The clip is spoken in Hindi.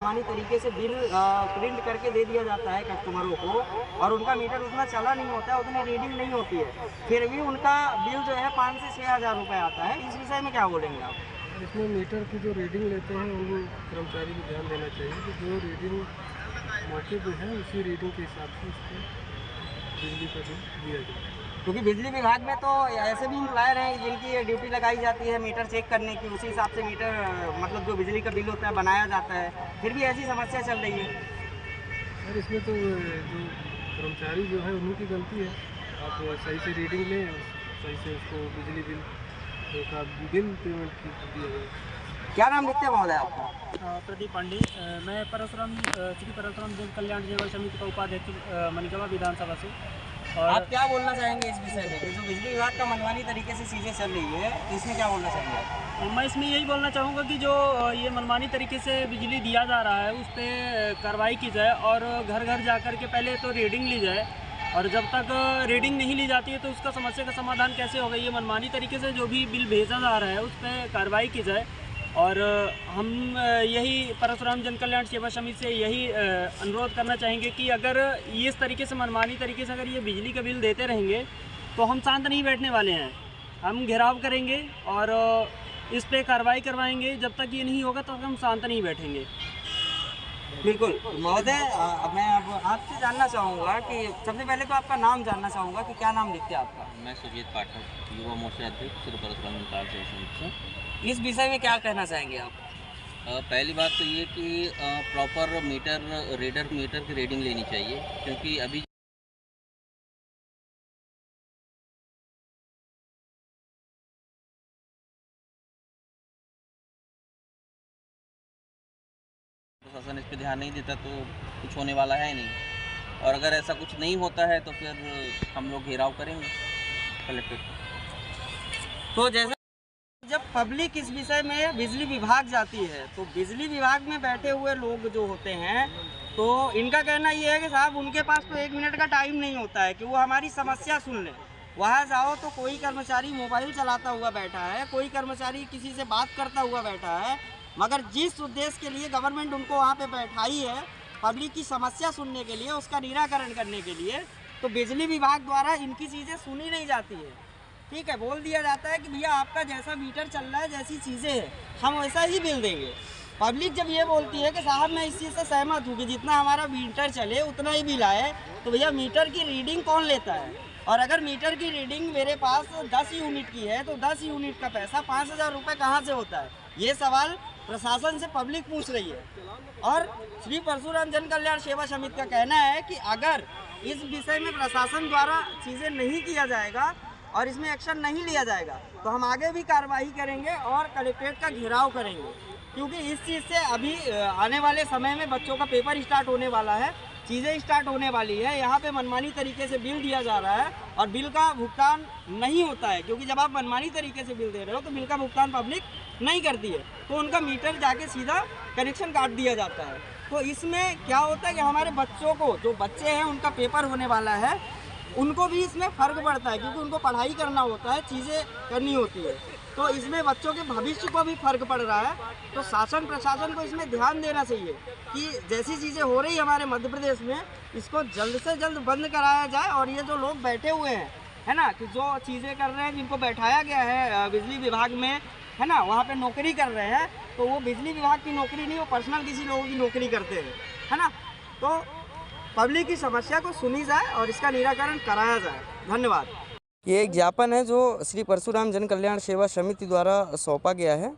मनमानी तरीके से बिल प्रिंट करके दे दिया जाता है कस्टमरों को और उनका मीटर उतना चला नहीं होता है, उतनी रीडिंग नहीं होती है, फिर भी उनका बिल जो है 5 से 6 हज़ार रुपये आता है। इस विषय में क्या बोलेंगे आप? इसमें मीटर की जो रीडिंग लेते हैं उन कर्मचारी को ध्यान देना चाहिए कि जो रीडिंग मौके पे है उसी रीडिंग के हिसाब से उसको बिजली का बिल दिया जाए। क्योंकि बिजली विभाग में तो ऐसे भी एम्प्लॉयर हैं जिनकी ड्यूटी लगाई जाती है मीटर चेक करने की, उसी हिसाब से मीटर मतलब जो बिजली का बिल होता है बनाया जाता है, फिर भी ऐसी समस्या चल रही है। सर इसमें तो जो कर्मचारी जो है उन्हीं की गलती है। आप सही से रीडिंग लें, सही से उसको बिजली बिल का बिल पेमेंट दिया जाए। क्या नाम लिखते हैं महोदय आपका? प्रदीप पांडे। मैं श्री परशुराम जन कल्याण सेवा समिति का उपाध्यक्ष मनिकवा विधानसभा से। और आप क्या बोलना चाहेंगे इस विषय में, जो बिजली विभाग का मनमानी तरीके से चीज़ें चल रही है, इसमें क्या बोलना चाहेंगे आप? मैं इसमें यही बोलना चाहूँगा कि जो ये मनमानी तरीके से बिजली दिया जा रहा है उस पर कार्रवाई की जाए और घर घर जा कर के पहले तो रीडिंग ली जाए, और जब तक रीडिंग नहीं ली जाती है तो उसका समस्या का समाधान कैसे होगा। ये मनमानी तरीके से जो भी बिल भेजा जा रहा है उस पर कार्रवाई की जाए। और हम यही परशुराम जन कल्याण सेवा समिति से यही अनुरोध करना चाहेंगे कि अगर ये इस तरीके से मनमानी तरीके से अगर ये बिजली का बिल देते रहेंगे तो हम शांत नहीं बैठने वाले हैं। हम घेराव करेंगे और इस पे कार्रवाई करवाएंगे। जब तक ये नहीं होगा तब हम शांत नहीं बैठेंगे। बिल्कुल महोदय, मैं अब आपसे जानना चाहूँगा कि सबसे पहले तो आपका नाम जानना चाहूँगा कि क्या नाम लिखते हैं आपका? मैं सुजीत पाठक, युवा मोर्चा अध्यक्ष श्री परशुराम जन कल्याण सेवा समिति से। इस विषय में क्या कहना चाहेंगे आप? पहली बात तो ये कि प्रॉपर मीटर की रीडिंग लेनी चाहिए, क्योंकि अभी प्रशासन इस पर ध्यान नहीं देता तो कुछ होने वाला है नहीं, और अगर ऐसा कुछ नहीं होता है तो फिर हम लोग घेराव करेंगे कलेक्ट्रेट। तो जैसे जब पब्लिक इस विषय में बिजली विभाग जाती है तो बिजली विभाग में बैठे हुए लोग जो होते हैं तो इनका कहना ये है कि साहब उनके पास तो 1 मिनट का टाइम नहीं होता है कि वो हमारी समस्या सुन लें। वहाँ जाओ तो कोई कर्मचारी मोबाइल चलाता हुआ बैठा है, कोई कर्मचारी किसी से बात करता हुआ बैठा है, मगर जिस उद्देश्य के लिए गवर्नमेंट उनको वहाँ पे बैठाई है पब्लिक की समस्या सुनने के लिए, उसका निराकरण करने के लिए, तो बिजली विभाग द्वारा इनकी चीज़ें सुनी नहीं जाती है। ठीक है, बोल दिया जाता है कि भैया आपका जैसा मीटर चल रहा है, जैसी चीज़ें हैं हम वैसा ही बिल देंगे। पब्लिक जब ये बोलती है कि साहब मैं इस चीज़ से सहमत हूँ कि जितना हमारा मीटर चले उतना ही बिल आए, तो भैया मीटर की रीडिंग कौन लेता है? और अगर मीटर की रीडिंग मेरे पास 10 यूनिट की है तो 10 यूनिट का पैसा 5,000 रुपये कहाँ से होता है? ये सवाल प्रशासन से पब्लिक पूछ रही है। और श्री परशुराम जन कल्याण सेवा समिति का कहना है कि अगर इस विषय में प्रशासन द्वारा चीज़ें नहीं किया जाएगा और इसमें एक्शन नहीं लिया जाएगा तो हम आगे भी कार्रवाई करेंगे और कलेक्ट्रेट का घेराव करेंगे, क्योंकि इस चीज़ से अभी आने वाले समय में बच्चों का पेपर स्टार्ट होने वाला है, चीज़ें स्टार्ट होने वाली है। यहाँ पे मनमानी तरीके से बिल दिया जा रहा है और बिल का भुगतान नहीं होता है, क्योंकि जब आप मनमानी तरीके से बिल दे रहे हो तो बिल का भुगतान पब्लिक नहीं करती है, तो उनका मीटर जाके सीधा कनेक्शन काट दिया जाता है। तो इसमें क्या होता है कि हमारे बच्चों को, जो बच्चे हैं उनका पेपर होने वाला है, उनको भी इसमें फ़र्क पड़ता है, क्योंकि उनको पढ़ाई करना होता है, चीज़ें करनी होती है, तो इसमें बच्चों के भविष्य को भी फ़र्क पड़ रहा है। तो शासन प्रशासन को इसमें ध्यान देना चाहिए कि जैसी चीज़ें हो रही हमारे मध्य प्रदेश में, इसको जल्द से जल्द बंद कराया जाए। और ये जो लोग बैठे हुए हैं, है ना, कि जो चीज़ें कर रहे हैं, जिनको बैठाया गया है बिजली विभाग में, है ना, वहाँ पे नौकरी कर रहे हैं, तो वो बिजली विभाग की नौकरी नहीं, वो पर्सनल किसी लोगों की नौकरी करते हैं, है ना। तो पब्लिक की समस्या को सुनी जाए और इसका निराकरण कराया जाए। धन्यवाद। ये एक ज्ञापन है जो श्री परशुराम जन कल्याण सेवा समिति द्वारा सौंपा गया है।